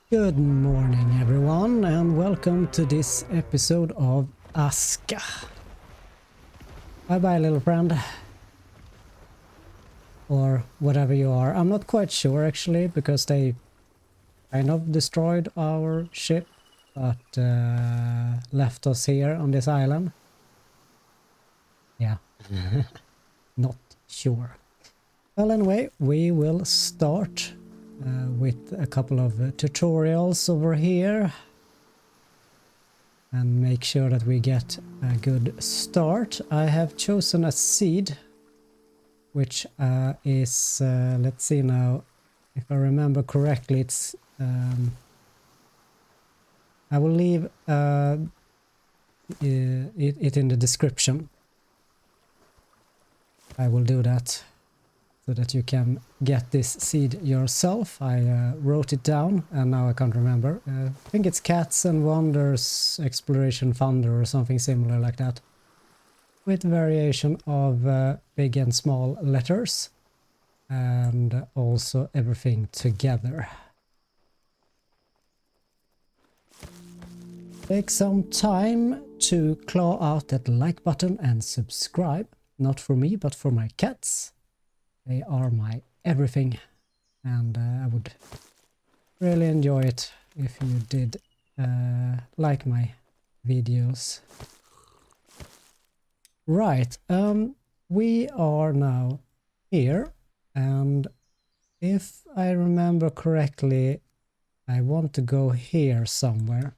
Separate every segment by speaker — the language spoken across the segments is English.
Speaker 1: Good morning everyone and welcome to this episode of Aska. Bye bye little friend. Or whatever you are. I'm not quite sure actually because they kind of destroyed our ship but left us here on this island. Yeah, not sure. Well anyway, we will start with a couple of tutorials over here. And make sure that we get a good start. I have chosen a seed, which is, let's see now, if I remember correctly, it's, I will leave it in the description. I will do that so that you can get this seed yourself. I wrote it down and now I can't remember. I think it's CatsAndWondersExplorationThunder or something similar like that. With variation of big and small letters and also everything together. Take some time to claw out that like button and subscribe. Not for me, but for my cats. They are my everything, and I would really enjoy it if you did like my videos. Right, we are now here, and if I remember correctly, I want to go here somewhere.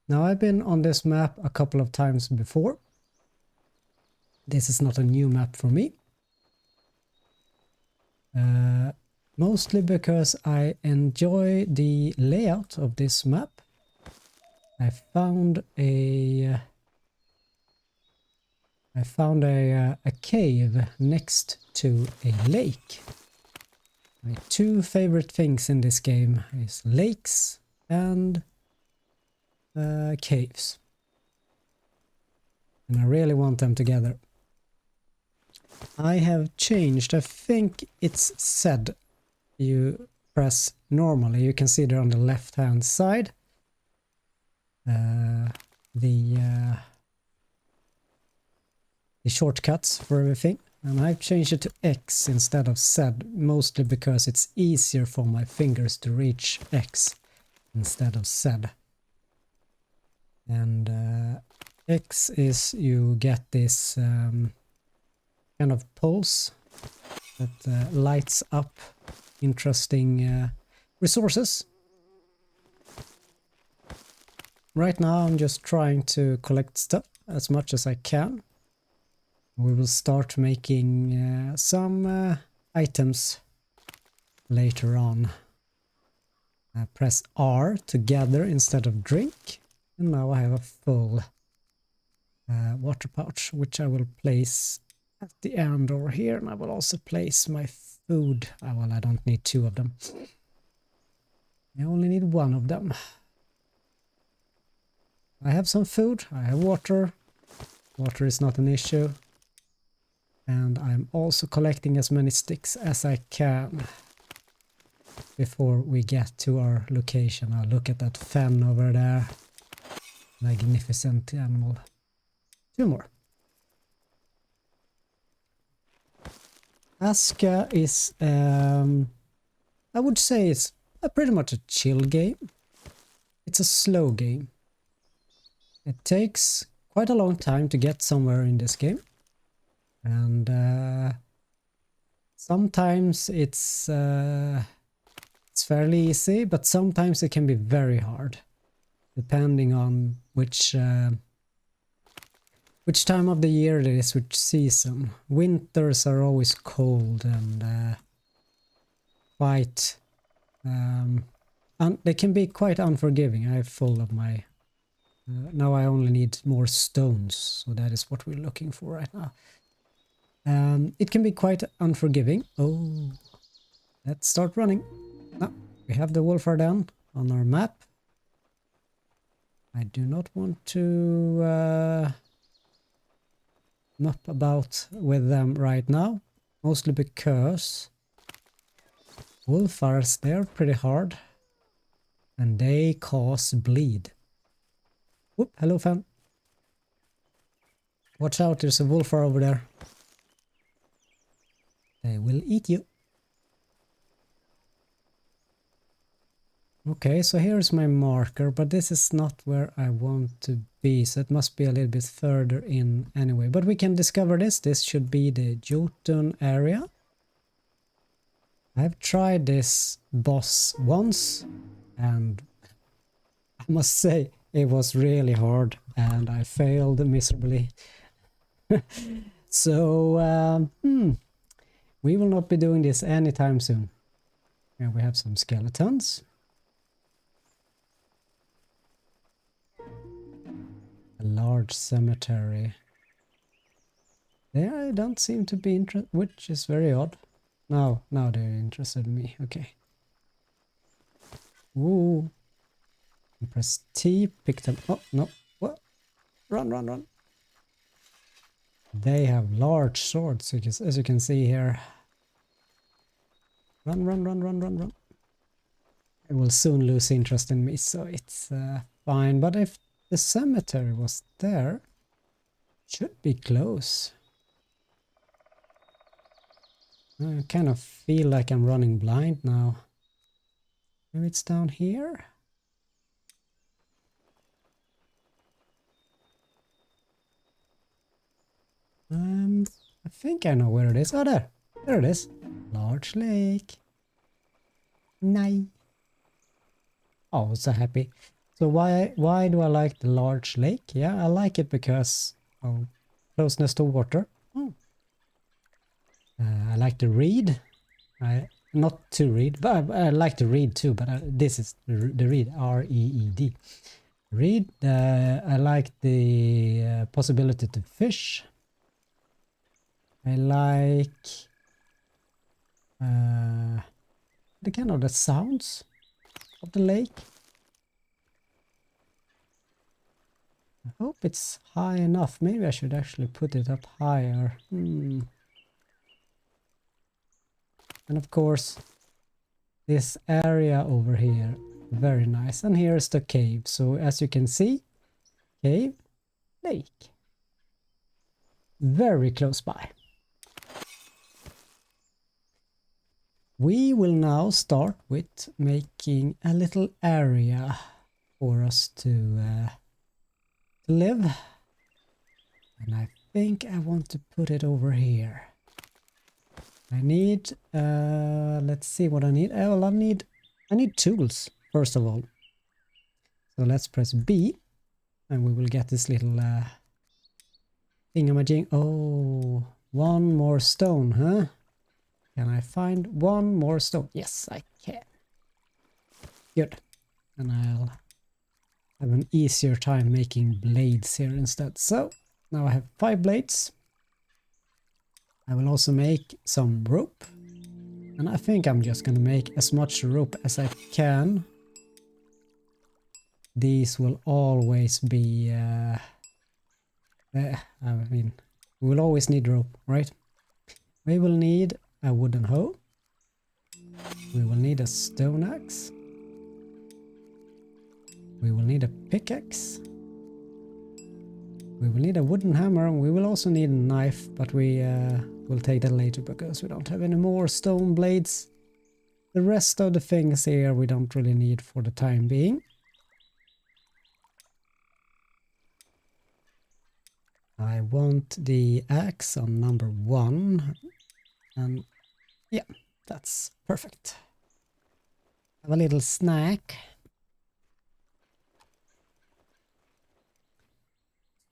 Speaker 1: Now I've been on this map a couple of times before. This is not a new map for me. Mostly because I enjoy the layout of this map. I found a cave next to a lake. My two favorite things in this game is lakes and caves. And I really want them together. I have changed, I think it's said you press normally, you can see there on the left hand side the shortcuts for everything, and I've changed it to X instead of Z, mostly because it's easier for my fingers to reach X instead of Z. And X is you get this kind of pulse that lights up interesting resources. Right now I'm just trying to collect stuff as much as I can. We will start making some items later on. I press R to gather instead of drink, and now I have a full water pouch, which I will place at the end over here, and I will also place my food. Well, I don't need two of them. I only need one of them. I have some food, I have water. Water is not an issue. And I'm also collecting as many sticks as I can before we get to our location. I'll look at that fen over there. Magnificent animal. Two more. Aska is, I would say it's pretty much a chill game. It's a slow game. It takes quite a long time to get somewhere in this game. And sometimes it's fairly easy, but sometimes it can be very hard, depending on which time of the year it is, which season. Winters are always cold and quite they can be quite unforgiving. I have full of my now I only need more stones, so that is what we're looking for right now. It can be quite unforgiving. Oh, let's start running. Ah, we have the Wolfardam on our map. I do not want to mop about with them right now, mostly because Wolfars, they're pretty hard. and they cause bleed. Whoop, hello fam. Watch out, there's a wolf over there. They will eat you. Okay, so here's my marker, but this is not where I want to be, so it must be a little bit further in anyway. But we can discover this. This should be the Jotun area. I've tried this boss once, and I must say it was really hard, and I failed miserably. So, we will not be doing this anytime soon. Here we have some skeletons. A large cemetery. They don't seem to be interested, which is very odd. Now they're interested in me. Okay. Ooh. Press T, pick them. Oh, no. What? Run. They have large swords, as you can see here. Run. It will soon lose interest in me, so it's fine. But if the cemetery was there, it should be close. I kind of feel like I'm running blind now. Maybe it's down here? I think I know where it is. Oh, there it is. Large lake. Nice. Oh, so happy. So why do I like the large lake? Yeah, I like it because of closeness to water. I like to read. Not to read, but I like to read too. But this is the read, R-E-E-D. Read. I like the possibility to fish. I like the kind of the sounds of the lake. I hope it's high enough. Maybe I should actually put it up higher. And of course, this area over here, very nice. And here's the cave. So as you can see, cave, lake. Very close by. We will now start with making a little area for us to live. And I think I want to put it over here. I need, let's see what I need. Well, I need tools, first of all. So let's press B, and we will get this little thingamajig. Oh, one more stone, huh? Can I find one more stone? Yes, I can. Good. And I'll have an easier time making blades here instead. So, now I have 5 blades. I will also make some rope. And I think I'm just going to make as much rope as I can. These will always be... I mean, we will always need rope, right? We will need a wooden hoe. We will need a stone axe. We will need a pickaxe. We will need a wooden hammer, and we will also need a knife, but we will take that later because we don't have any more stone blades. The rest of the things here we don't really need for the time being. I want the axe on number 1, and yeah, that's perfect. Have a little snack.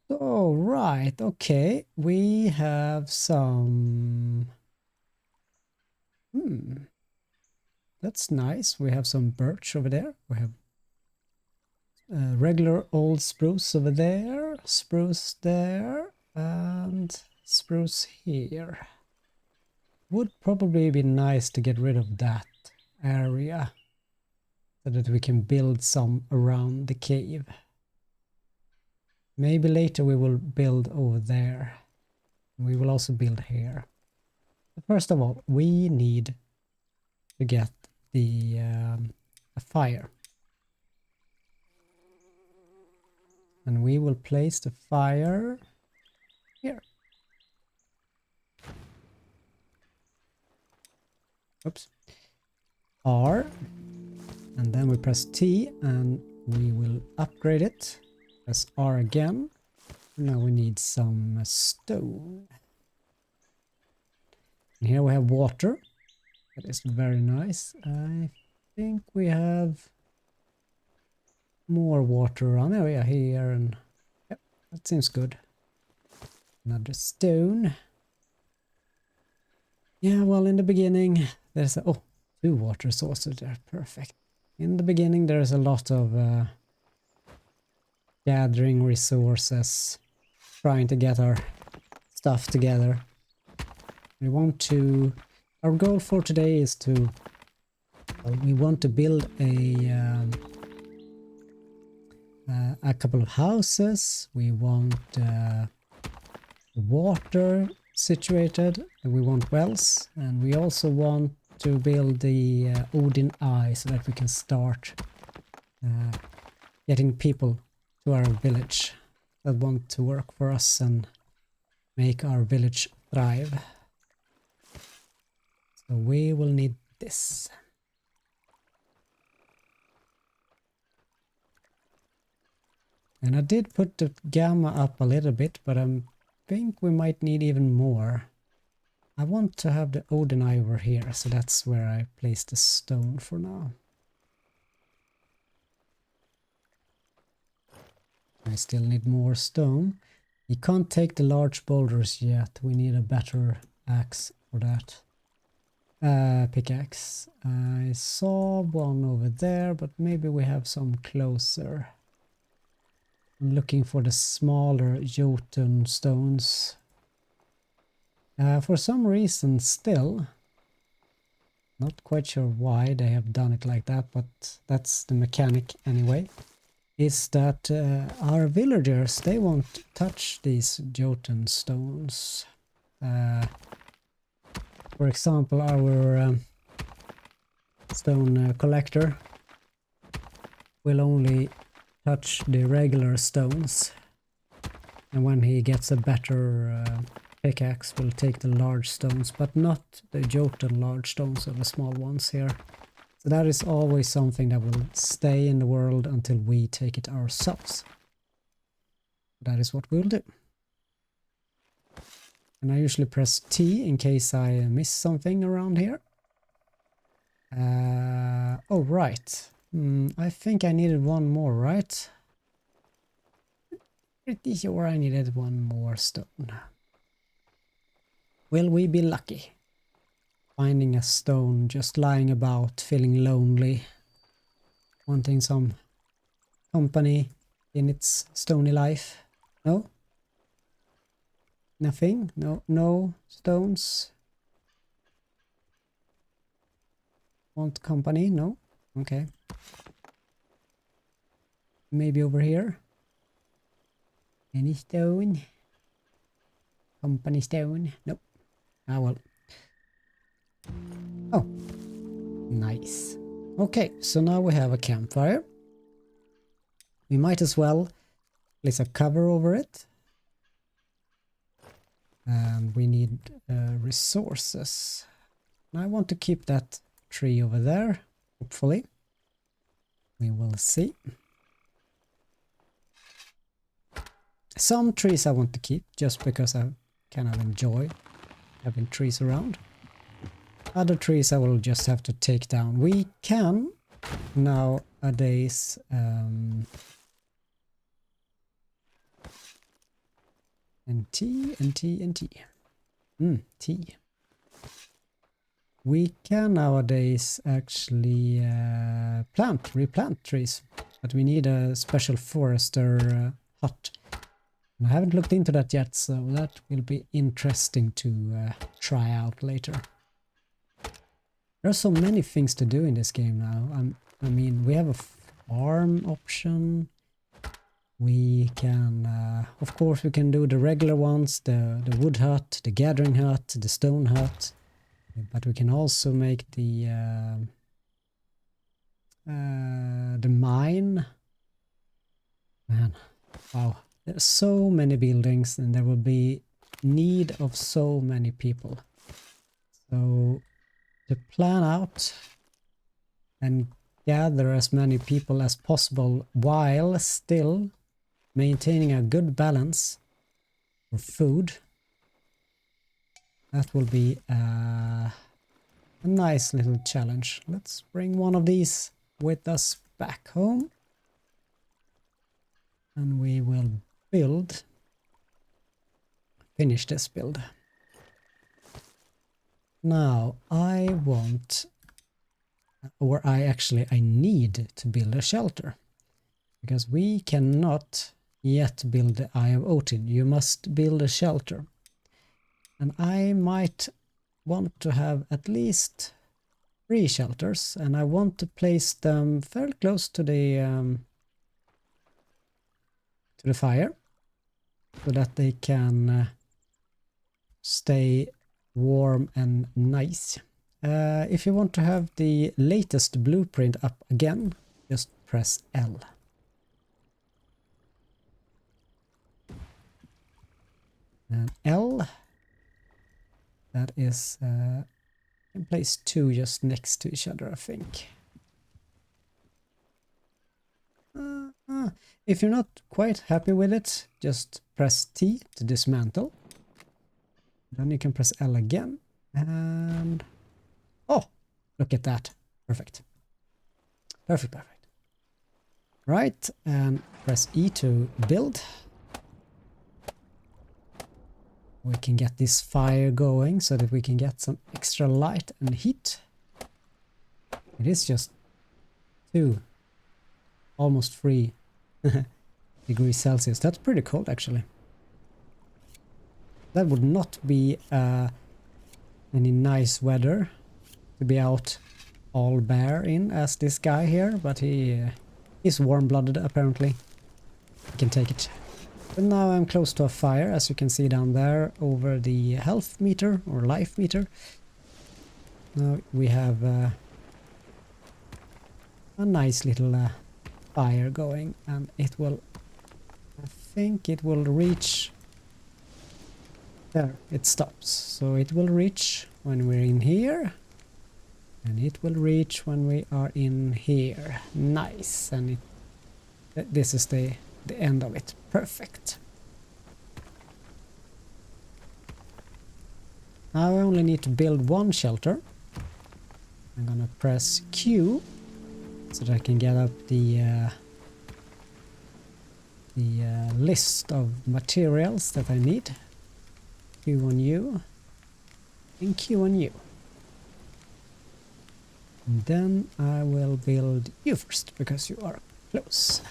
Speaker 1: So, right, okay, we have some... That's nice. We have some birch over there. We have regular old spruce over there, spruce there, and spruce here. Would probably be nice to get rid of that area so that we can build some around the cave. Maybe later we will build over there. We will also build here. But first of all, we need to get the a fire. And we will place the fire here. Oops. R. And then we press T and we will upgrade it. Press R again. Now we need some stone. And here we have water. That is very nice. I think we have more water around area here, and yep, that seems good. Another stone. Yeah, well, in the beginning there's two water sources there. Perfect. In the beginning there's a lot of gathering resources, trying to get our stuff together. We want to, our goal for today is to, we want to build a couple of houses. We want water situated, and we want wells, and we also want to build the Odin Eye so that we can start getting people to our village that want to work for us and make our village thrive. So we will need this. And I did put the gamma up a little bit, but I think we might need even more. I want to have the Odin Eye over here, so that's where I place the stone for now. I still need more stone. You can't take the large boulders yet. We need a better axe for that. Pickaxe. I saw one over there, but maybe we have some closer. I'm looking for the smaller Jotun stones. For some reason still, not quite sure why they have done it like that, but that's the mechanic anyway, is that our villagers, they won't touch these Jotun stones. For example, our stone collector will only touch the regular stones, and when he gets a better pickaxe will take the large stones, but not the Jotun large stones or the small ones here. So that is always something that will stay in the world until we take it ourselves. That is what we'll do. And I usually press T in case I miss something around here. Oh, right. I think I needed one more, right? Pretty sure I needed one more stone. Will we be lucky? Finding a stone just lying about, feeling lonely, wanting some company in its stony life. No? Nothing? No stones? Want company? No? Okay. Maybe over here? Any stone? Company stone? Nope. Ah, well. Oh. Nice. Okay, so now we have a campfire. We might as well place a cover over it. And we need resources. And I want to keep that tree over there, hopefully. We will see. Some trees I want to keep just because I kind of enjoy having trees around. Other trees I will just have to take down. We can nowadays T. We can nowadays actually replant trees, but we need a special forester hut. And I haven't looked into that yet, so that will be interesting to try out later. There are so many things to do in this game now. I mean, we have a farm option. We can, of course, we can do the regular ones, the wood hut, the gathering hut, the stone hut. But we can also make the mine. Man, Wow, there's so many buildings and there will be need of so many people. So to plan out and gather as many people as possible while still maintaining a good balance for food, that will be a nice little challenge. Let's bring one of these with us back home. And we will finish this build. Now I want, or I need to build a shelter. Because we cannot yet build the Eye of Odin. You must build a shelter. And I might want to have at least 3 shelters, and I want to place them fairly close to the fire, so that they can stay warm and nice. If you want to have the latest blueprint up again, just press L. And L, that is in place 2 just next to each other, I think. If you're not quite happy with it, just press T to dismantle. Then you can press L again, and oh, look at that. Perfect. Perfect. Right, and press E to build. We can get this fire going so that we can get some extra light and heat. It is just 2, almost 3 degrees Celsius. That's pretty cold, actually. That would not be any nice weather to be out all bare in as this guy here, but he is warm-blooded apparently. He can take it. But now I'm close to a fire, as you can see down there over the health meter or life meter. Now we have a nice little fire going, and it will, I think it will reach, there it stops, so it will reach when we're in here, and it will reach when we are in here. Nice. And this is the end of it. Perfect. Now I only need to build 1 shelter. I'm gonna press Q so that I can get up the list of materials that I need. Q on you and Q on you. And then I will build you first because you are close.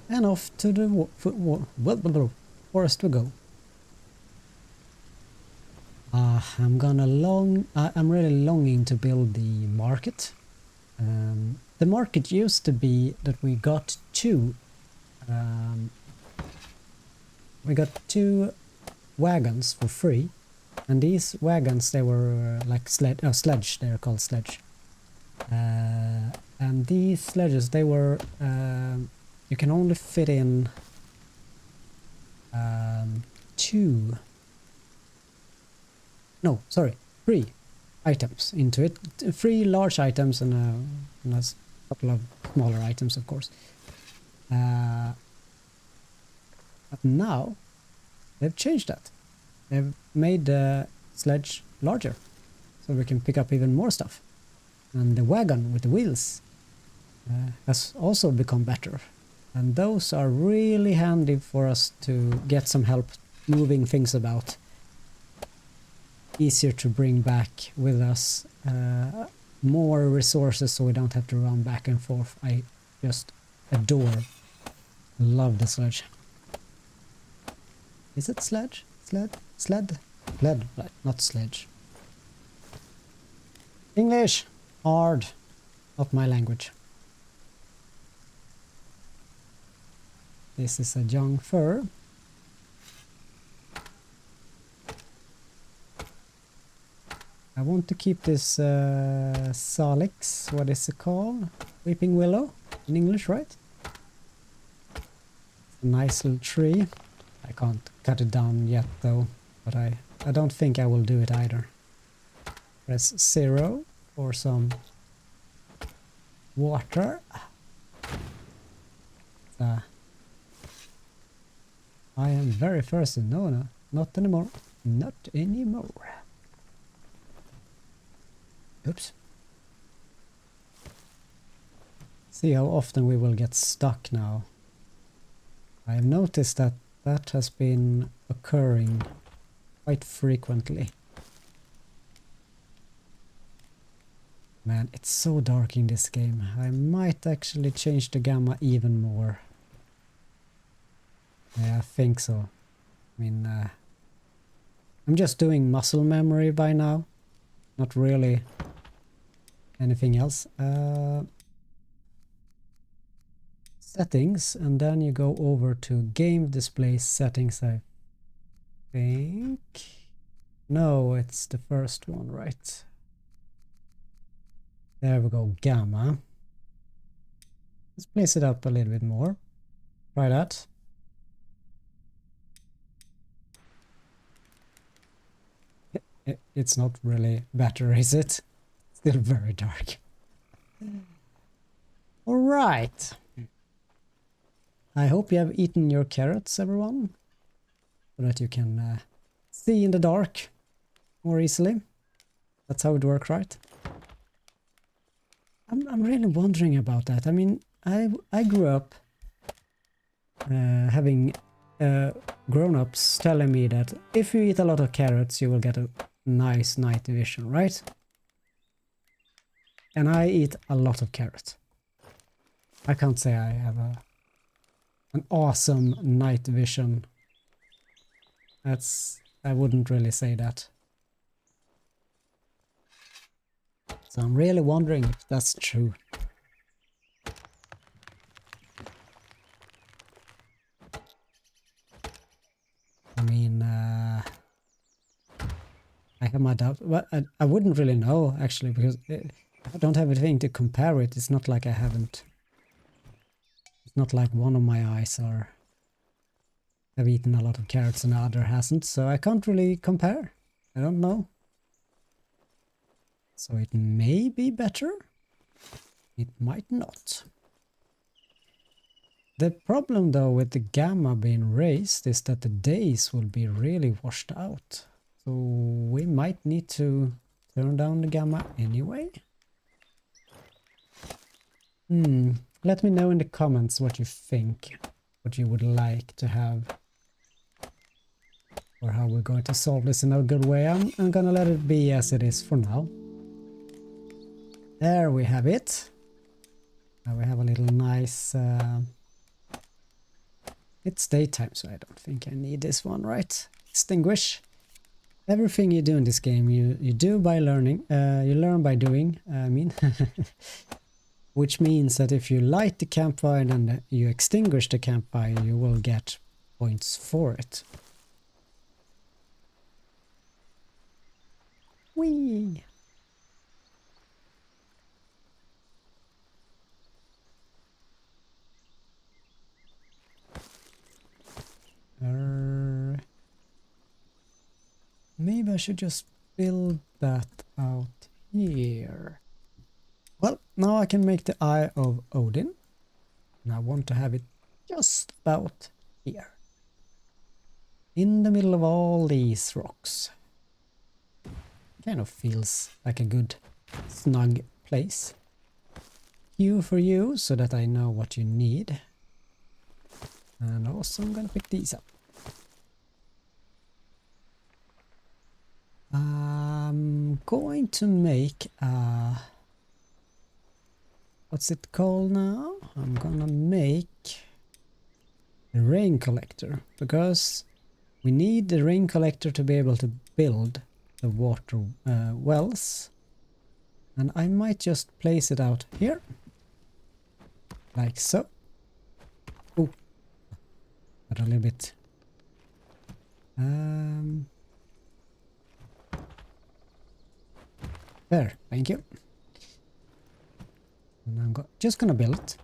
Speaker 1: And off to the forest we go. I'm really longing to build the market. The market used to be that we got 2 wagons for free, and these wagons, they were like sledge, they're called sledge. And these sledges, they were you can only fit in 3 items into it. 3 large items and a couple of smaller items, of course. But now they've changed that. They've made the sledge larger, so we can pick up even more stuff. And the wagon with the wheels has also become better. And those are really handy for us to get some help moving things about. Easier to bring back with us, more resources so we don't have to run back and forth. I just love the sledge. Is it sledge? Sled, right, not sledge. English, hard, not my language. This is a young fir. I want to keep this Salix, what is it called? Weeping willow in English, right? A nice little tree. I can't cut it down yet though, but I don't think I will do it either. Press 0 for some water. I am very thirsty. No, no, not anymore. Not anymore. Oops. See how often we will get stuck now. I have noticed that that has been occurring quite frequently. Man, it's so dark in this game. I might actually change the gamma even more. Yeah, I think so. I mean, I'm just doing muscle memory by now. Not really anything else. Settings, and then you go over to game display settings, I think. No, it's the first one, right? There we go, gamma. Let's place it up a little bit more. Try that. It's not really better, is it? Still very dark. All right. I hope you have eaten your carrots, everyone, so that you can see in the dark more easily. That's how it works, right? I'm really wondering about that. I mean, I grew up having grown-ups telling me that if you eat a lot of carrots, you will get a nice night vision, right? And I eat a lot of carrots. I can't say I have an awesome night vision. I wouldn't really say that. So I'm really wondering if that's true. I mean, I have my doubts, but I wouldn't really know actually, because I don't have anything to compare it. It's not like I haven't. It's not like one of my eyes have eaten a lot of carrots and the other hasn't, so I can't really compare. I don't know. So it may be better. It might not. The problem though with the gamma being raised is that the days will be really washed out. So we might need to turn down the gamma anyway. Let me know in the comments what you think, what you would like to have, or how we're going to solve this in a good way. I'm gonna let it be as it is for now. There we have it. Now we have a little nice... it's daytime, so I don't think I need this one, right? Extinguish. Everything you do in this game, you do by learning. You learn by doing, I mean. Which means that if you light the campfire and you extinguish the campfire, you will get points for it. Whee! Maybe I should just build that out here. Well, now I can make the Eye of Odin. And I want to have it just about here. In the middle of all these rocks. Kind of feels like a good snug place. Q for you, so that I know what you need. And also I'm gonna pick these up. I'm going to make a... what's it called now? I'm gonna make a rain collector, because we need the rain collector to be able to build the water wells. And I might just place it out here. Like so. Oh, but a little bit. There, thank you. And I'm just gonna build it.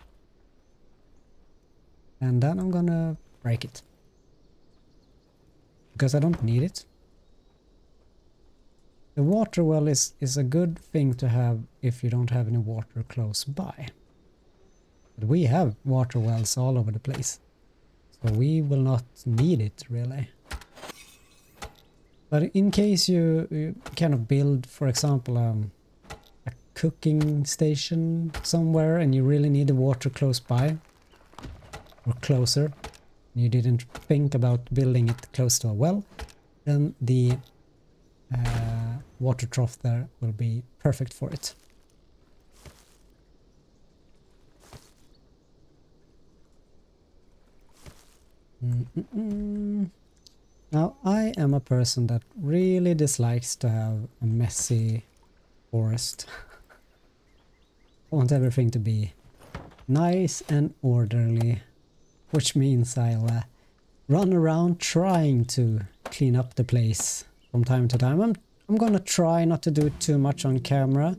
Speaker 1: And then I'm gonna break it. Because I don't need it. The water well is a good thing to have if you don't have any water close by. But we have water wells all over the place. So we will not need it really. But in case you kind of build, for example, a cooking station somewhere and you really need the water close by or closer, and you didn't think about building it close to a well, then the water trough there will be perfect for it. Now I am a person that really dislikes to have a messy forest. I want everything to be nice and orderly, which means I'll run around trying to clean up the place from time to time. I'm gonna try not to do it too much on camera.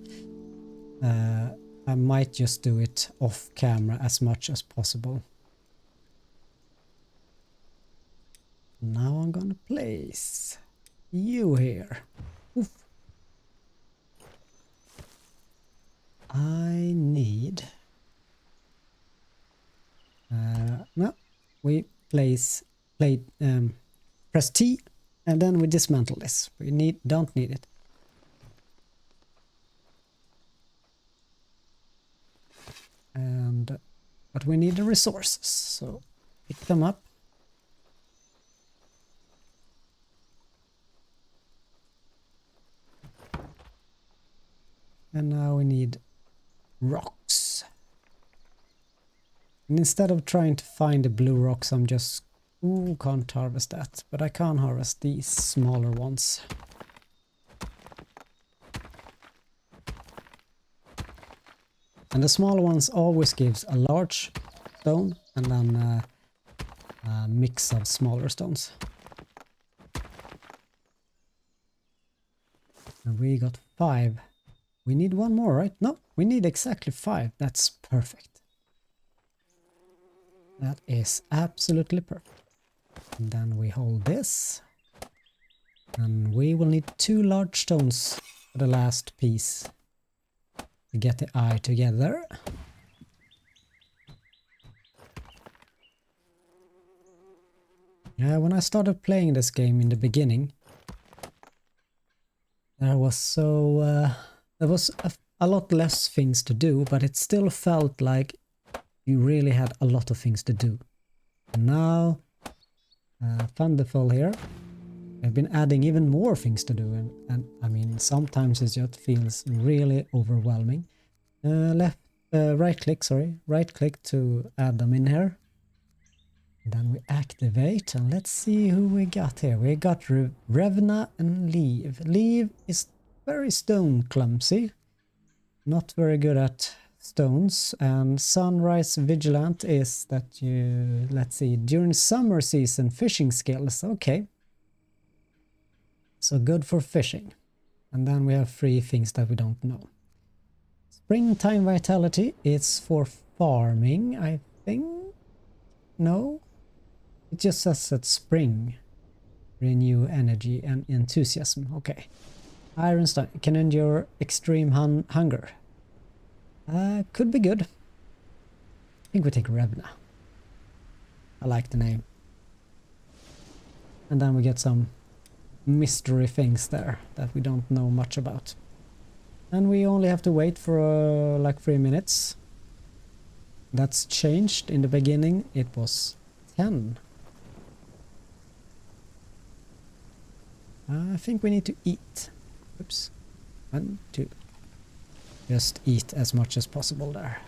Speaker 1: I might just do it off camera as much as possible. Now I'm gonna place you here. Oof. I need... no, we press T and then we dismantle this. We don't need it. But we need the resources, so pick them up. And now we need rocks. And instead of trying to find the blue rocks, I'm just... Ooh, can't harvest that. But I can harvest these smaller ones. And the smaller ones always gives a large stone and then a mix of smaller stones. And we got 5. We need one more, right? No, we need exactly 5. That's perfect. That is absolutely perfect. And then we hold this. And we will need 2 large stones for the last piece to get the eye together. Yeah, when I started playing this game in the beginning, there was a lot less things to do, but it still felt like you really had a lot of things to do. And now, Thunderfall here, I've been adding even more things to do, and I mean, sometimes it just feels really overwhelming. Right click to add them in here. And then we activate, and let's see who we got here. We got Revna and Leave. Leave is very stone clumsy, not very good at stones, and Sunrise Vigilant is that you, let's see, during summer season fishing skills. Okay. So good for fishing. And then we have 3 things that we don't know. Springtime Vitality is for farming, I think. No? It just says that spring. Renew energy and enthusiasm. Okay. Ironstone can endure extreme hunger. Could be good. I think we take Revna. I like the name. And then we get some mystery things there that we don't know much about. And we only have to wait for like 3 minutes. That's changed. In the beginning it was 10. I think we need to eat. Oops. 1, 2. Just eat as much as possible there.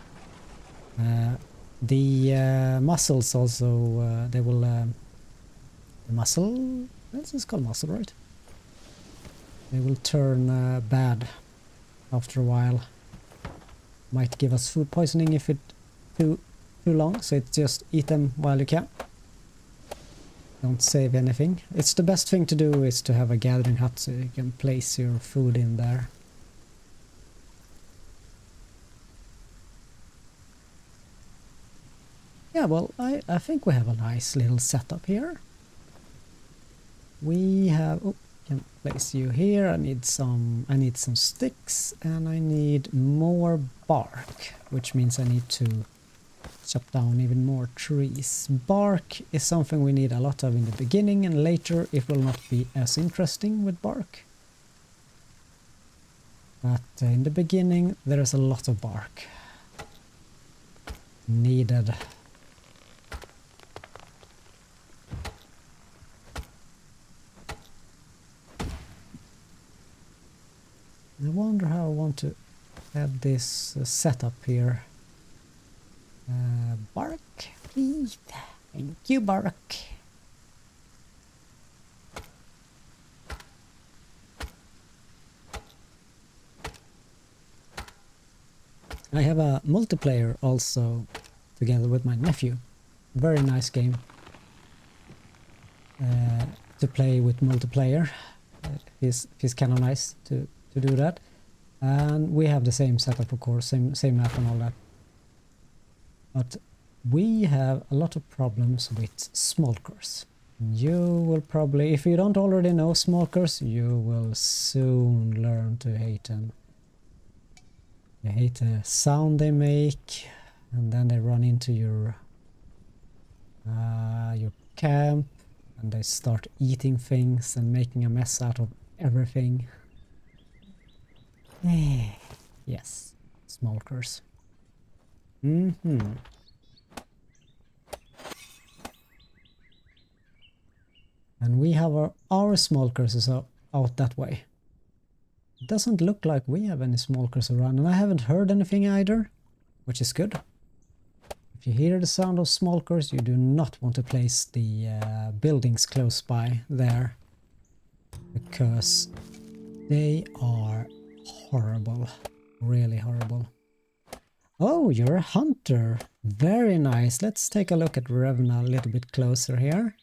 Speaker 1: The mussels also, they will... the mussel... This is called mussel, right? They will turn bad after a while. Might give us food poisoning if it too long, so it's just eat them while you can. Don't save anything. It's the best thing to do is to have a gathering hut so you can place your food in there. Yeah, well, I think we have a nice little setup here. We have, oh, can place you here. I need some sticks and I need more bark, which means I need to chop down even more trees. Bark is something we need a lot of in the beginning, and later it will not be as interesting with bark. But in the beginning there is a lot of bark needed. I wonder how I want to have this setup here. Bark, please. Thank you, bark. I have a multiplayer also together with my nephew. Very nice game to play with multiplayer. He's kind of nice to do that. And we have the same setup, of course, same map and all that. But we have a lot of problems with smokers. You will probably, if you don't already know smokers, you will soon learn to hate them. You hate the sound they make, and then they run into your camp, and they start eating things and making a mess out of everything. Yes, smokers. And we have our smokers is out that way. It doesn't look like we have any smokers around, and I haven't heard anything either, which is good. If you hear the sound of smokers, you do not want to place the buildings close by there, because they are horrible, really horrible. Oh, you're a hunter. Very nice. Let's take a look at Revna a little bit closer here.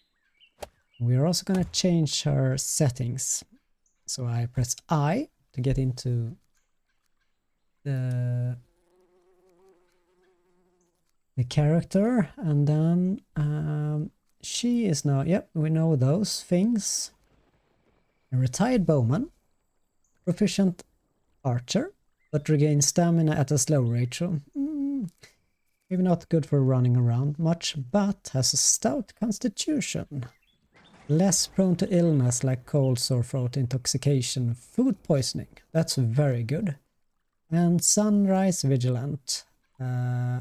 Speaker 1: We're also going to change her settings. So I press I to get into the character, and then she is now, yep, we know those things. A retired bowman, proficient archer, but regains stamina at a slow rate. So, maybe not good for running around much, but has a stout constitution. Less prone to illness like cold, sore throat, intoxication, food poisoning. That's very good. And sunrise vigilant.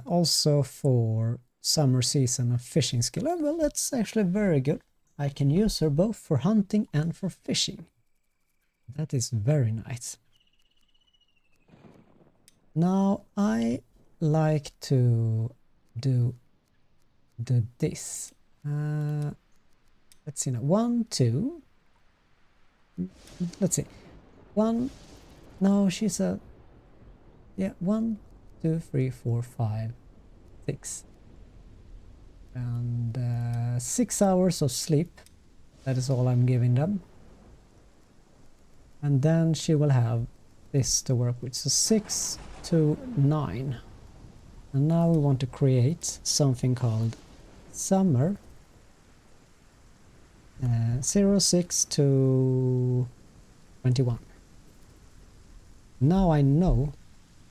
Speaker 1: Also for summer season of fishing skill. Well, that's actually very good. I can use her both for hunting and for fishing. That is very nice. Now I like to do this. Let's see now. 1, 2. Let's see. 1. No, she's a. Yeah, 1, 2, 3, 4, 5, 6. And 6 hours of sleep. That is all I'm giving them. And then she will have this to work with. So 6 to 9. And now we want to create something called summer. 06 to 21. Now I know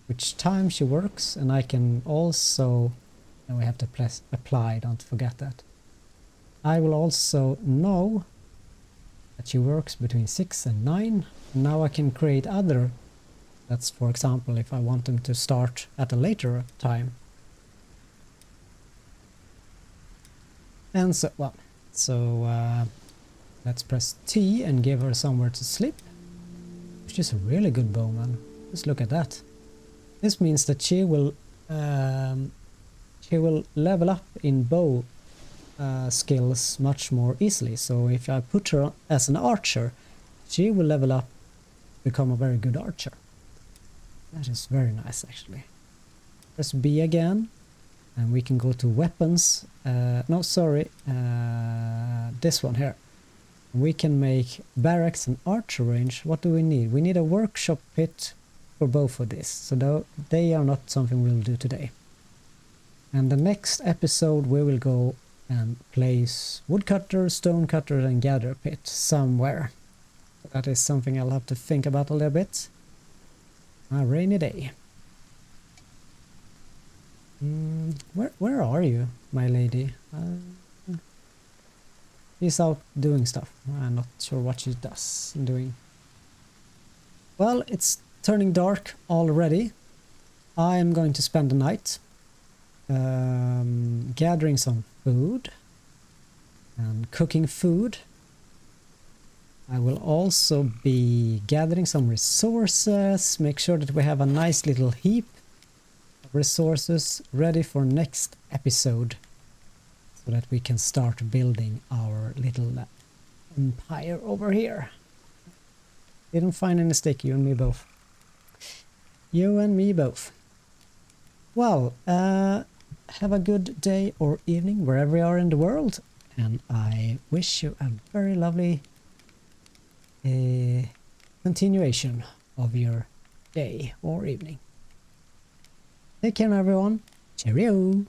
Speaker 1: which time she works, and I can also, now we have to press apply, don't forget that. I will also know that she works between 6 and 9. Now I can create other, that's for example if I want them to start at a later time. And so, well, so let's press T and give her somewhere to sleep. She's a really good bowman. Just look at that. This means that she will level up in bow skills much more easily. So if I put her as an archer, she will level up, become a very good archer. That is very nice actually. Press B again, and we can go to weapons. No, sorry, this one here. We can make barracks and archer range. What do we need? We need a workshop pit for both of this. So they are not something we'll do today. And the next episode we will go and place woodcutter, stone cutter and gather pit somewhere. That is something I'll have to think about a little bit. A rainy day. Where are you, my lady? She's out doing stuff. I'm not sure what she does doing. Well, it's turning dark already. I am going to spend the night gathering some food and cooking food. I will also be gathering some resources, make sure that we have a nice little heap of resources ready for next episode so that we can start building our little empire over here. Didn't find any steak, you and me both. You and me both. Well, have a good day or evening wherever you are in the world, and I wish you a very lovely continuation of your day or evening. Take care everyone. Cheerio!